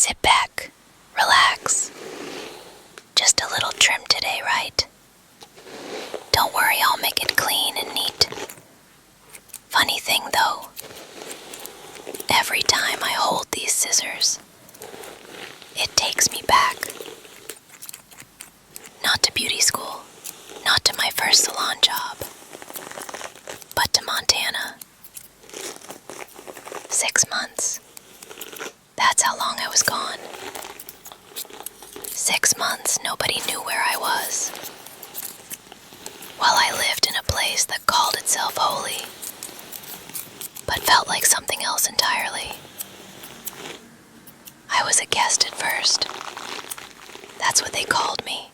Sit back, relax. Just a little trim today, right? Don't worry, I'll make it clean and neat. Funny thing though, every time I hold these scissors, it takes me back. Not to beauty school, not to my first salon job, but to Montana. 6 months. That's how long I was gone. 6 months, nobody knew where I was. While I lived in a place that called itself holy, but felt like something else entirely. I was a guest at first. That's what they called me.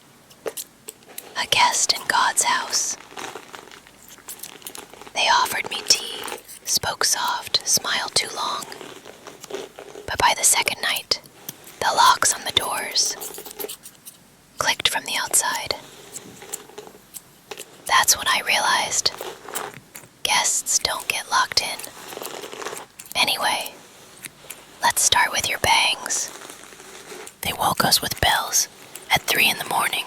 A guest in God's house. They offered me tea, spoke soft, smiled too long. But by the second night, the locks on the doors clicked from the outside. That's when I realized guests don't get locked in. Anyway, let's start with your bangs. They woke us with bells at 3 in the morning.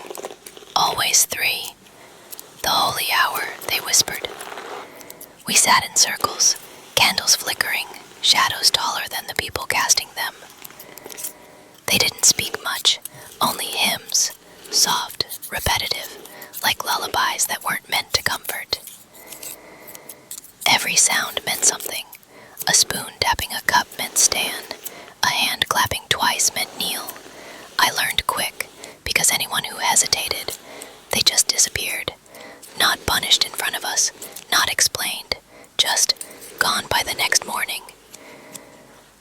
Always 3. The holy hour, they whispered. We sat in circles, candles flickering, shadows taller than the people casting them. They didn't speak much, only hymns, soft, repetitive, like lullabies that weren't meant to comfort. Every sound meant something. A spoon tapping a cup meant stand. A hand clapping twice meant kneel. I learned quick, because anyone who hesitated, they just disappeared. Not punished in front of us, not explained, just gone by the next morning.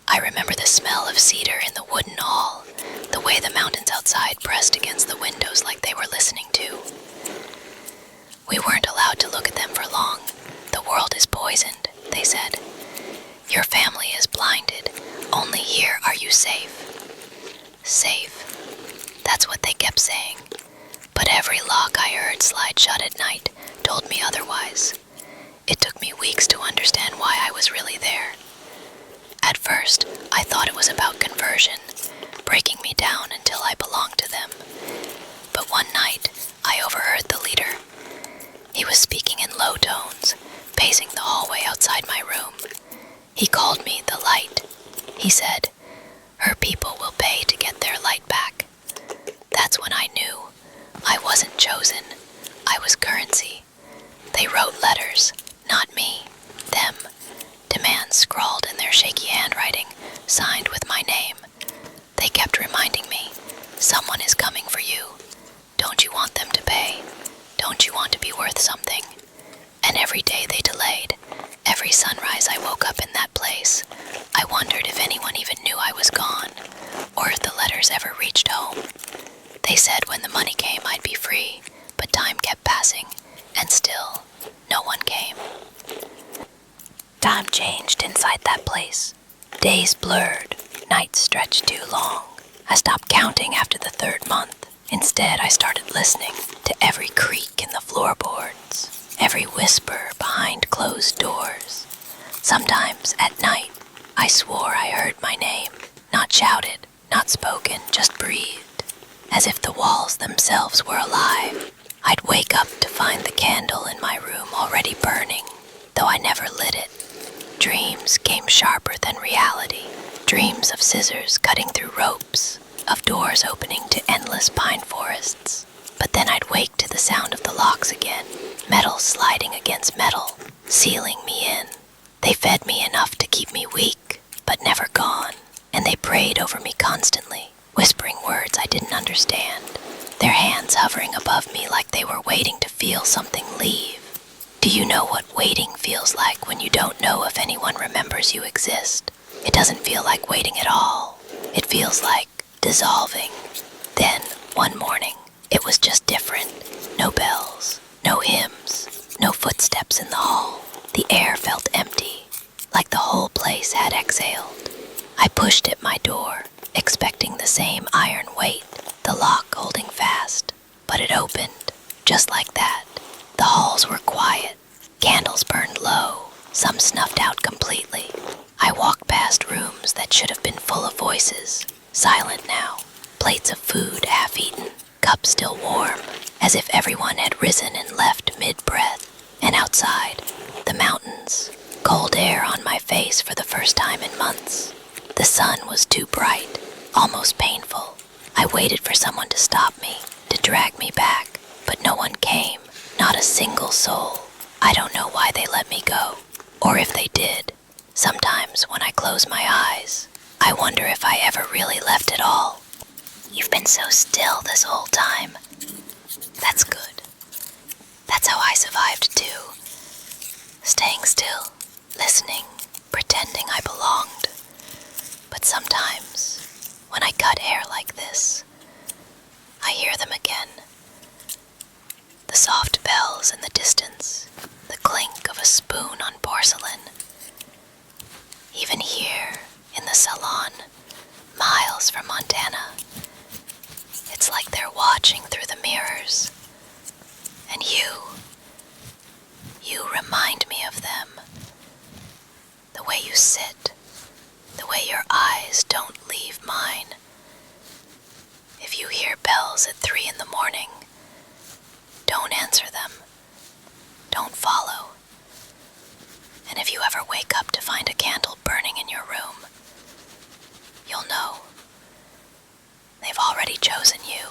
I remember the smell of cedar in the wooden hall, the way the mountains outside pressed against the windows like they were listening to. We weren't allowed to look at them for long. The world is poisoned, they said. Your family is blinded. Only here are you safe. Safe. That's what they kept saying. But every lock I heard slide shut at night told me otherwise. It took me weeks to understand why I was really there. At first, I thought it was about conversion, breaking me down until I belonged to them. But one night, I overheard the leader. He was speaking in low tones, pacing the hallway outside my room. He called me the light. He said, her people will pay to get their light back. That's when I knew I wasn't chosen. I was currency. They wrote letters, not me, them. Demands scrawled in their shaky handwriting, signed with my name. They kept reminding me, someone is coming for you. Don't you want them to pay? Don't you want to be worth something? And every day they delayed. Every sunrise I woke up in that place. I wondered if anyone even knew I was gone, or if the letters ever reached home. They said when the money came I'd be free, but time kept passing, and still, no one came. Time changed inside that place. Days blurred, nights stretched too long. I stopped counting after the 3rd month. Instead, I started listening to every creak in the floorboards, every whisper behind closed doors. Sometimes, at night, I swore I heard my name, not shouted, not spoken, just breathed, as if the walls themselves were alive. I'd wake up to find the candle in my room already burning, though I never lit it. Dreams came sharper than reality. Dreams of scissors cutting through ropes, of doors opening to endless pine forests. But then I'd wake to the sound of the locks again, metal sliding against metal, sealing me in. They fed me enough to keep me weak, but never gone, and they prayed over me constantly, whispering words I didn't understand, their hands hovering above me like they were waiting to feel something leave. Do you know what waiting feels like when you don't know if anyone remembers you exist? It doesn't feel like waiting at all. It feels like dissolving. Then, one morning, it was just different. No bells, no hymns, no footsteps in the hall. The air felt empty, like the whole place had exhaled. I pushed at my door, expecting the same iron weight, the lock holding fast. But it opened, just like that. The halls were quiet. Candles burned low, some snuffed out completely. I walked past rooms that should have been full of voices. silent now, plates of food half-eaten, cups still warm, as if everyone had risen and left mid-breath. And outside, the mountains, cold air on my face for the first time in months. The sun was too bright, almost painful. I waited for someone to stop me, to drag me back, but no one came, not a single soul. I don't know why they let me go, or if they did. Sometimes when I close my eyes, I wonder if I ever really left at all. You've been so still this whole time. That's good. That's how I survived too. Staying still, listening, pretending I belonged. But sometimes, when I cut hair like this, I hear them again. The soft bells in the distance, the clink of a spoon on porcelain. Even here, in the salon, miles from Montana, it's like they're watching through the mirrors. And you remind me of them. The way you sit, the way your eyes don't leave mine. If you hear bells at 3 in the morning, don't answer them. Don't follow. And if you ever wake up to find a candle burning in your room, you'll know they've already chosen you.